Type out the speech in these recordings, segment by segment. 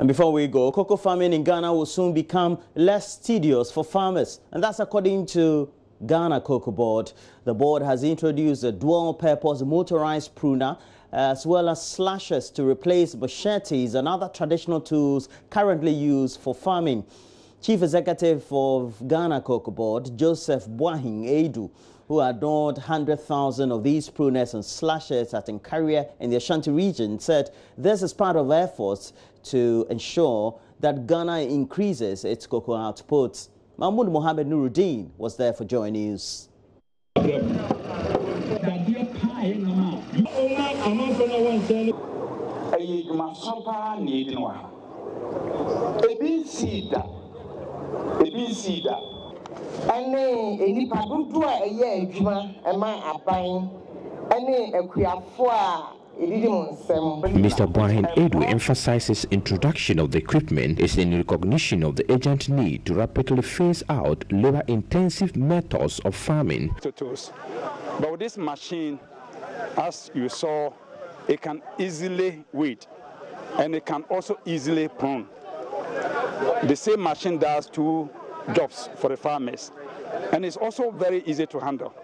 And before we go, cocoa farming in Ghana will soon become less tedious for farmers. And that's according to Ghana COCOBOD. The board has introduced a dual-purpose motorized pruner as well as slashers to replace machetes and other traditional tools currently used for farming. Chief Executive of Ghana COCOBOD, Joseph Boahin Edu, who adored 100,000 of these pruners and slashers at Nkaria in the Ashanti region, said this is part of efforts to ensure that Ghana increases its cocoa outputs. Mahmoud Mohammed Nuruddin was there for JoyNews. Mr. Boahin Edu emphasizes introduction of the equipment is in recognition of the urgent need to rapidly phase out labor-intensive methods of farming. But with this machine, as you saw, it can easily weed and it can also easily prune. The same machine does two jobs for the farmers, and it's also very easy to handle.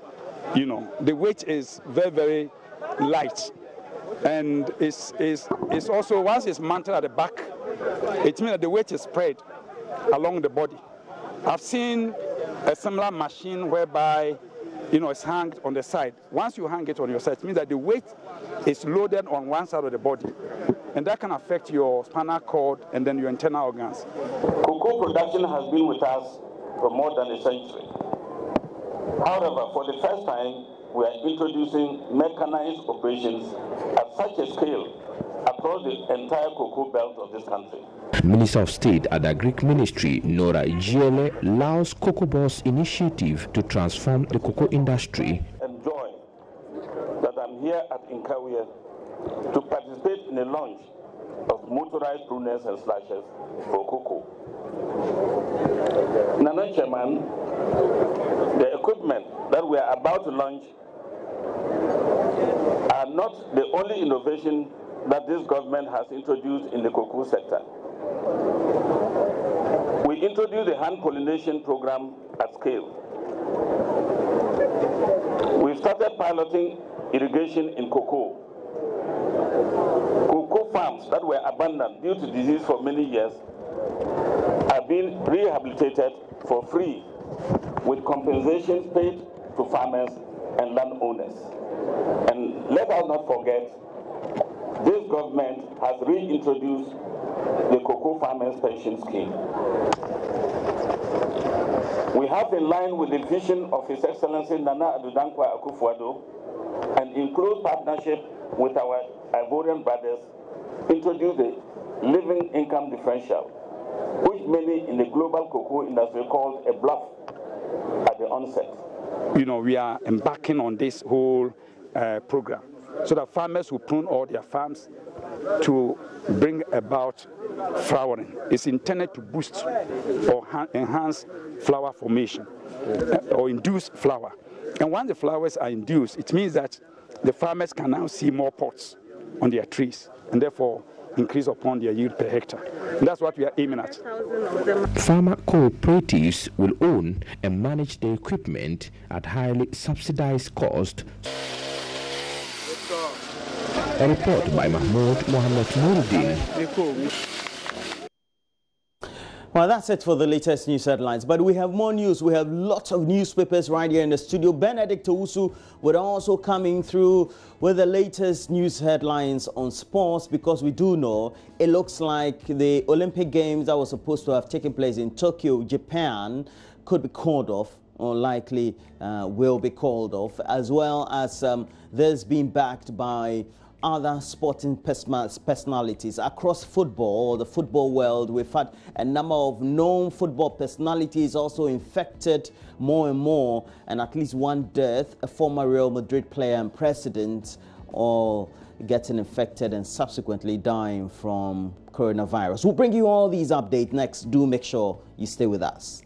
You know, the weight is very, very light. And it's also, once it's mounted at the back, it means that the weight is spread along the body. I've seen a similar machine whereby, you know, it's hung on the side. Once you hang it on your side, it means that the weight is loaded on one side of the body. And that can affect your spinal cord and then your internal organs. Cocoa production has been with us for more than a century. However, for the first time, we are introducing mechanized operations at such a scale across the entire cocoa belt of this country. Minister of State at the Greek Ministry, Nora Giele, lauds COCOBOD's initiative to transform the cocoa industry. Enjoy that I'm here at Nkaria to participate in the launch of motorized pruners and slashers for cocoa. Nana Chairman, the equipment that we are about to launch are not the only innovation that this government has introduced in the cocoa sector. We introduced the hand pollination program at scale. We started piloting irrigation in cocoa. Cocoa farms that were abandoned due to disease for many years are being rehabilitated for free with compensations paid to farmers and landowners. And let us not forget, this government has reintroduced the Cocoa Farmers Pension Scheme. We have, in line with the vision of His Excellency Nana Addo Dankwa Akufo-Addo, and in close partnership with our Ivorian brothers, introduced the living income differential, which many in the global cocoa industry called a bluff at the onset. You know, we are embarking on this whole program so that farmers will prune all their farms to bring about flowering. It's intended to boost or enhance flower formation or induce flower. And once the flowers are induced, it means that the farmers can now see more pods on their trees and therefore increase upon their yield per hectare. And that's what we are aiming at. Farmer cooperatives will own and manage the equipment at highly subsidized cost. A report by Mahmoud Mohammed Nuruddin. Well, that's it for the latest news headlines. But we have more news. We have lots of newspapers right here in the studio. Benedict Owusu would also coming through with the latest news headlines on sports, because we do know it looks like the Olympic Games that was supposed to have taken place in Tokyo, Japan, could be called off, or likely will be called off, as well as this being backed by other sporting personalities across football, or the football world. We've had a number of known football personalities also infected more and more, and at least one death, a former Real Madrid player and president, all getting infected and subsequently dying from coronavirus. We'll bring you all these updates next. Do make sure you stay with us.